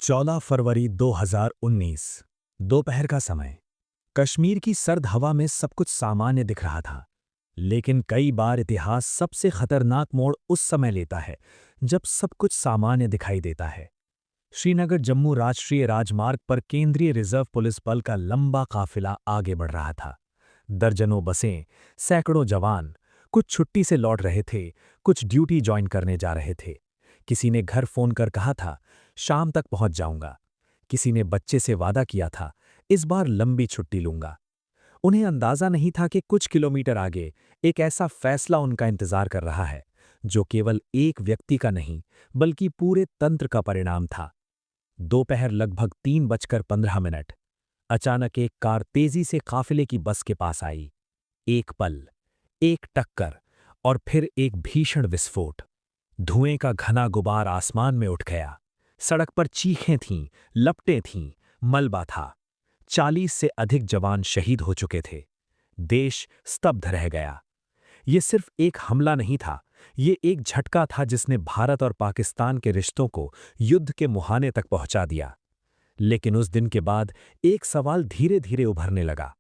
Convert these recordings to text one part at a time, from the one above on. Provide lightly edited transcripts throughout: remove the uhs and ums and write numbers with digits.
14 फरवरी 2019 दोपहर का समय। कश्मीर की सर्द हवा में सब कुछ सामान्य दिख रहा था। लेकिन कई बार इतिहास सबसे खतरनाक मोड़ उस समय लेता है जब सब कुछ सामान्य दिखाई देता है। श्रीनगर जम्मू राष्ट्रीय राजमार्ग पर केंद्रीय रिजर्व पुलिस बल का लंबा काफिला आगे बढ़ रहा था। दर्जनों बसें, सैकड़ों जवान, कुछ छुट्टी से लौट रहे थे, कुछ ड्यूटी ज्वाइन करने जा रहे थे। किसी ने घर फोन कर कहा था, शाम तक पहुंच जाऊंगा। किसी ने बच्चे से वादा किया था, इस बार लंबी छुट्टी लूंगा। उन्हें अंदाजा नहीं था कि कुछ किलोमीटर आगे एक ऐसा फैसला उनका इंतजार कर रहा है जो केवल एक व्यक्ति का नहीं बल्कि पूरे तंत्र का परिणाम था। दोपहर लगभग 3:15। अचानक एक कार तेजी से काफिले की बस के पास आई। एक पल, एक टक्कर और फिर एक भीषण विस्फोट। धुएं का घना गुबार आसमान में उठ गया। सड़क पर चीखें थीं, लपटें थीं, मलबा था। 40 से अधिक जवान शहीद हो चुके थे। देश स्तब्ध रह गया। ये सिर्फ एक हमला नहीं था, ये एक झटका था जिसने भारत और पाकिस्तान के रिश्तों को युद्ध के मुहाने तक पहुंचा दिया। लेकिन उस दिन के बाद एक सवाल धीरे धीरे उभरने लगा।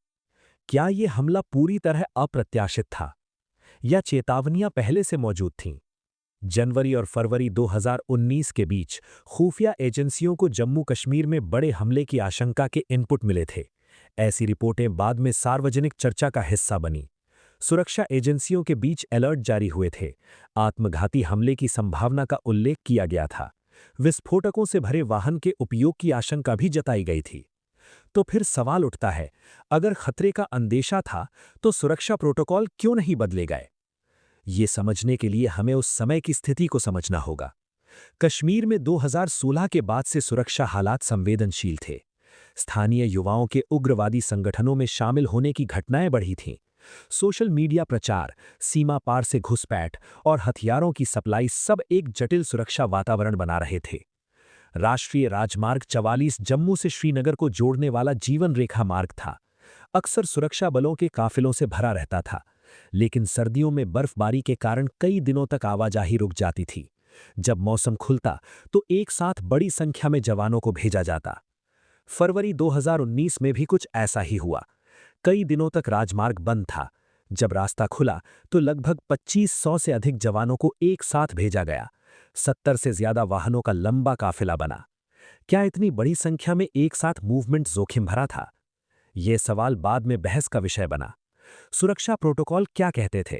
क्या ये हमला पूरी तरह अप्रत्याशित था या चेतावनियां पहले से मौजूद थीं? जनवरी और फरवरी 2019 के बीच खुफिया एजेंसियों को जम्मू कश्मीर में बड़े हमले की आशंका के इनपुट मिले थे। ऐसी रिपोर्टें बाद में सार्वजनिक चर्चा का हिस्सा बनी। सुरक्षा एजेंसियों के बीच अलर्ट जारी हुए थे। आत्मघाती हमले की संभावना का उल्लेख किया गया था। विस्फोटकों से भरे वाहन के उपयोग की आशंका भी जताई गई थी। तो फिर सवाल उठता है, अगर खतरे का अंदेशा था तो सुरक्षा प्रोटोकॉल क्यों नहीं बदले गए? ये समझने के लिए हमें उस समय की स्थिति को समझना होगा। कश्मीर में 2016 के बाद से सुरक्षा हालात संवेदनशील थे। स्थानीय युवाओं के उग्रवादी संगठनों में शामिल होने की घटनाएं बढ़ी थीं। सोशल मीडिया प्रचार, सीमा पार से घुसपैठ और हथियारों की सप्लाई सब एक जटिल सुरक्षा वातावरण बना रहे थे। राष्ट्रीय राजमार्ग 44 जम्मू से श्रीनगर को जोड़ने वाला जीवन रेखा मार्ग था। अक्सर सुरक्षा बलों के काफिलों से भरा रहता था, लेकिन सर्दियों में बर्फबारी के कारण कई दिनों तक आवाजाही रुक जाती थी। जब मौसम खुलता तो एक साथ बड़ी संख्या में जवानों को भेजा जाता। फरवरी 2019 में भी कुछ ऐसा ही हुआ। कई दिनों तक राजमार्ग बंद था। जब रास्ता खुला तो लगभग 2500 से अधिक जवानों को एक साथ भेजा गया। 70 से ज्यादा वाहनों का लंबा काफिला बना। क्या इतनी बड़ी संख्या में एक साथ मूवमेंट जोखिम भरा था? यह सवाल बाद में बहस का विषय बना। सुरक्षा प्रोटोकॉल क्या कहते थे?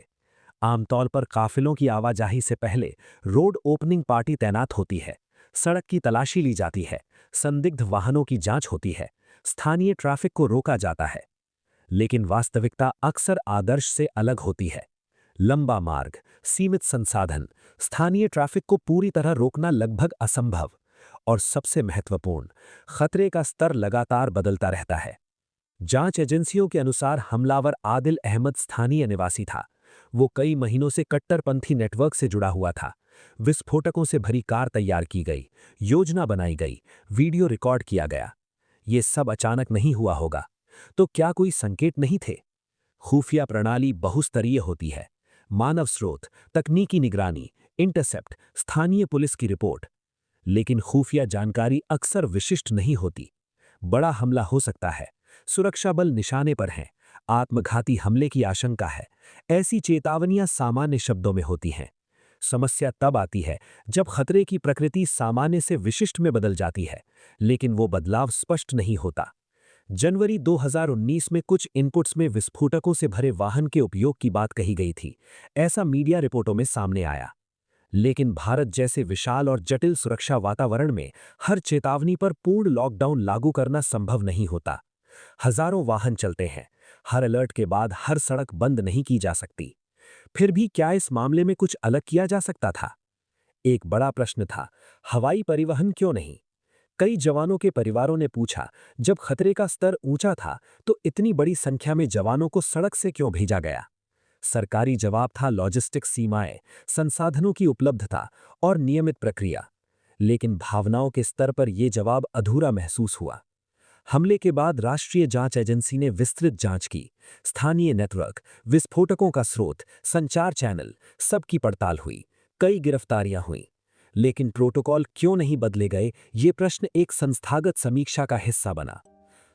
आमतौर पर काफिलों की आवाजाही से पहले रोड ओपनिंग पार्टी तैनात होती है। सड़क की तलाशी ली जाती है, संदिग्ध वाहनों की जांच होती है, स्थानीय ट्रैफिक को रोका जाता है। लेकिन वास्तविकता अक्सर आदर्श से अलग होती है। लंबा मार्ग, सीमित संसाधन, स्थानीय ट्रैफिक को पूरी तरह रोकना लगभग असंभव। और सबसे महत्वपूर्ण, खतरे का स्तर लगातार बदलता रहता है। जांच एजेंसियों के अनुसार हमलावर आदिल अहमद स्थानीय निवासी था। वो कई महीनों से कट्टरपंथी नेटवर्क से जुड़ा हुआ था। विस्फोटकों से भरी कार तैयार की गई, योजना बनाई गई, वीडियो रिकॉर्ड किया गया। ये सब अचानक नहीं हुआ होगा। तो क्या कोई संकेत नहीं थे? खुफिया प्रणाली बहुस्तरीय होती है। मानव स्रोत, तकनीकी निगरानी, इंटरसेप्ट, स्थानीय पुलिस की रिपोर्ट। लेकिन खुफिया जानकारी अक्सर विशिष्ट नहीं होती। बड़ा हमला हो सकता है, सुरक्षा बल निशाने पर हैं, आत्मघाती हमले की आशंका है। ऐसी चेतावनियां सामान्य शब्दों में होती हैं। समस्या तब आती है जब खतरे की प्रकृति सामान्य से विशिष्ट में बदल जाती है, लेकिन वो बदलाव स्पष्ट नहीं होता। जनवरी 2019 में कुछ इनपुट्स में विस्फोटकों से भरे वाहन के उपयोग की बात कही गई थी। ऐसा मीडिया रिपोर्टों में सामने आया। लेकिन भारत जैसे विशाल और जटिल सुरक्षा वातावरण में हर चेतावनी पर पूर्ण लॉकडाउन लागू करना संभव नहीं होता। हजारों वाहन चलते हैं। हर अलर्ट के बाद हर सड़क बंद नहीं की जा सकती। फिर भी क्या इस मामले में कुछ अलग किया जा सकता था? एक बड़ा प्रश्न था, हवाई परिवहन क्यों नहीं? कई जवानों के परिवारों ने पूछा, जब खतरे का स्तर ऊंचा था तो इतनी बड़ी संख्या में जवानों को सड़क से क्यों भेजा गया? सरकारी जवाब था लॉजिस्टिक्स सीमाएं, संसाधनों की उपलब्धता और नियमित प्रक्रिया। लेकिन भावनाओं के स्तर पर यह जवाब अधूरा महसूस हुआ। हमले के बाद राष्ट्रीय जांच एजेंसी ने विस्तृत जांच की। स्थानीय नेटवर्क, विस्फोटकों का स्रोत, संचार चैनल, सबकी पड़ताल हुई। कई गिरफ्तारियां हुईं। लेकिन प्रोटोकॉल क्यों नहीं बदले गए, ये प्रश्न एक संस्थागत समीक्षा का हिस्सा बना।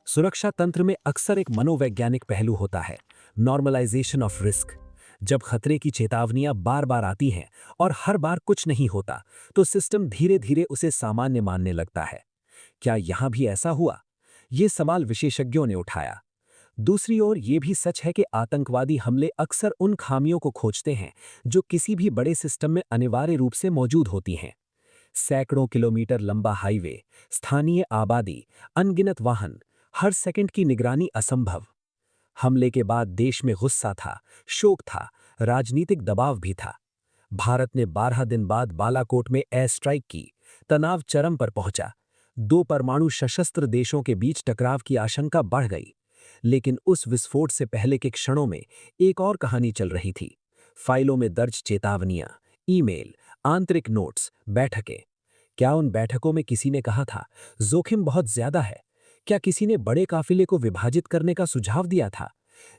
सुरक्षा तंत्र में अक्सर एक मनोवैज्ञानिक पहलू होता है, नॉर्मलाइजेशन ऑफ रिस्क। जब खतरे की चेतावनियां बार बार आती हैं और हर बार कुछ नहीं होता, तो सिस्टम धीरे धीरे उसे सामान्य मानने लगता है। क्या यहां भी ऐसा हुआ? ये सवाल विशेषज्ञों ने उठाया। दूसरी ओर ये भी सच है कि आतंकवादी हमले अक्सर उन खामियों को खोजते हैं जो किसी भी बड़े सिस्टम में अनिवार्य रूप से मौजूद होती हैं। सैकड़ों किलोमीटर लंबा हाईवे, स्थानीय आबादी, अनगिनत वाहन, हर सेकंड की निगरानी असंभव। हमले के बाद देश में गुस्सा था, शोक था, राजनीतिक दबाव भी था। भारत ने 12 दिन बाद बालाकोट में एयर स्ट्राइक की। तनाव चरम पर पहुंचा। दो परमाणु सशस्त्र देशों के बीच टकराव की आशंका बढ़ गई। लेकिन उस विस्फोट से पहले के क्षणों में एक और कहानी चल रही थी। फाइलों में दर्ज चेतावनियां, ईमेल, आंतरिक नोट्स, बैठकें। क्या उन बैठकों में किसी ने कहा था, जोखिम बहुत ज्यादा है? क्या किसी ने बड़े काफिले को विभाजित करने का सुझाव दिया था?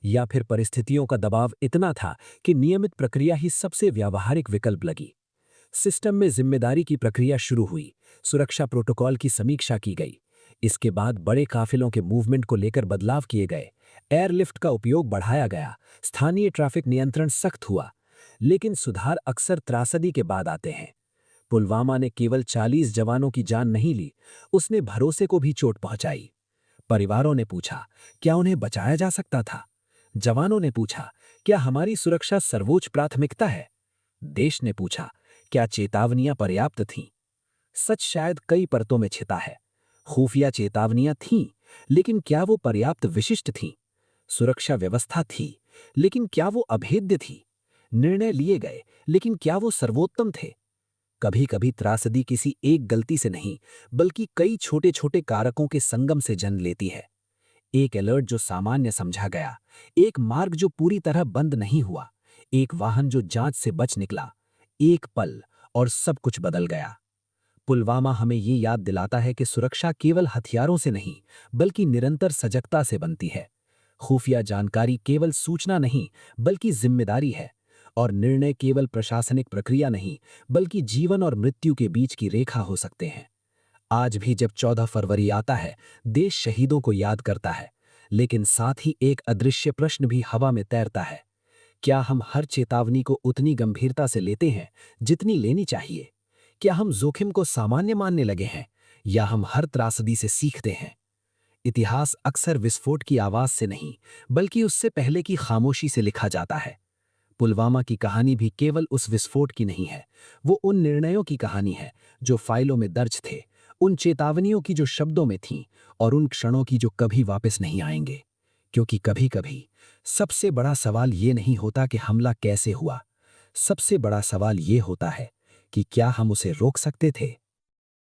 या फिर परिस्थितियों का दबाव इतना था कि नियमित प्रक्रिया ही सबसे व्यावहारिक विकल्प लगी? सिस्टम में जिम्मेदारी की प्रक्रिया शुरू हुई, सुरक्षा प्रोटोकॉल की समीक्षा की गई। इसके बाद बड़े काफिलों के मूवमेंट को लेकर बदलाव किए गए, एयरलिफ्ट का उपयोग बढ़ाया गया, स्थानीय ट्रैफिक नियंत्रण सख्त हुआ। लेकिन सुधार अक्सर त्रासदी के बाद आते हैं। पुलवामा ने केवल 40 जवानों की जान नहीं ली, उसने भरोसे को भी चोट पहुंचाई। परिवारों ने पूछा, क्या उन्हें बचाया जा सकता था? जवानों ने पूछा, क्या हमारी सुरक्षा सर्वोच्च प्राथमिकता है? देश ने पूछा, क्या चेतावनियां पर्याप्त थीं? सच शायद कई परतों में छिपा है। खुफिया चेतावनियां थीं, लेकिन क्या वो पर्याप्त विशिष्ट थीं? सुरक्षा व्यवस्था थी, लेकिन क्या वो अभेद्य थी? निर्णय लिए गए, लेकिन क्या वो सर्वोत्तम थे? कभी कभी त्रासदी किसी एक गलती से नहीं, बल्कि कई छोटे छोटे कारकों के संगम से जन्म लेती है। एक अलर्ट जो सामान्य समझा गया, एक मार्ग जो पूरी तरह बंद नहीं हुआ, एक वाहन जो जांच से बच निकला, एक पल और सब कुछ बदल गया। पुलवामा हमें ये याद दिलाता है कि सुरक्षा केवल हथियारों से नहीं, बल्कि निरंतर सजगता से बनती है। खुफिया जानकारी केवल सूचना नहीं, बल्कि जिम्मेदारी है। और निर्णय केवल प्रशासनिक प्रक्रिया नहीं, बल्कि जीवन और मृत्यु के बीच की रेखा हो सकते हैं। आज भी जब 14 फरवरी आता है, देश शहीदों को याद करता है, लेकिन साथ ही एक अदृश्य प्रश्न भी हवा में तैरता है। क्या हम हर चेतावनी को उतनी गंभीरता से लेते हैं जितनी लेनी चाहिए? क्या हम जोखिम को सामान्य मानने लगे हैं, या हम हर त्रासदी से सीखते हैं? इतिहास अक्सर विस्फोट की आवाज से नहीं, बल्कि उससे पहले की खामोशी से लिखा जाता है। पुलवामा की कहानी भी केवल उस विस्फोट की नहीं है, वो उन निर्णयों की कहानी है जो फाइलों में दर्ज थे, उन चेतावनियों की जो शब्दों में थीं, और उन क्षणों की जो कभी वापस नहीं आएंगे। क्योंकि कभी कभी सबसे बड़ा सवाल ये नहीं होता कि हमला कैसे हुआ, सबसे बड़ा सवाल ये होता है कि क्या हम उसे रोक सकते थे।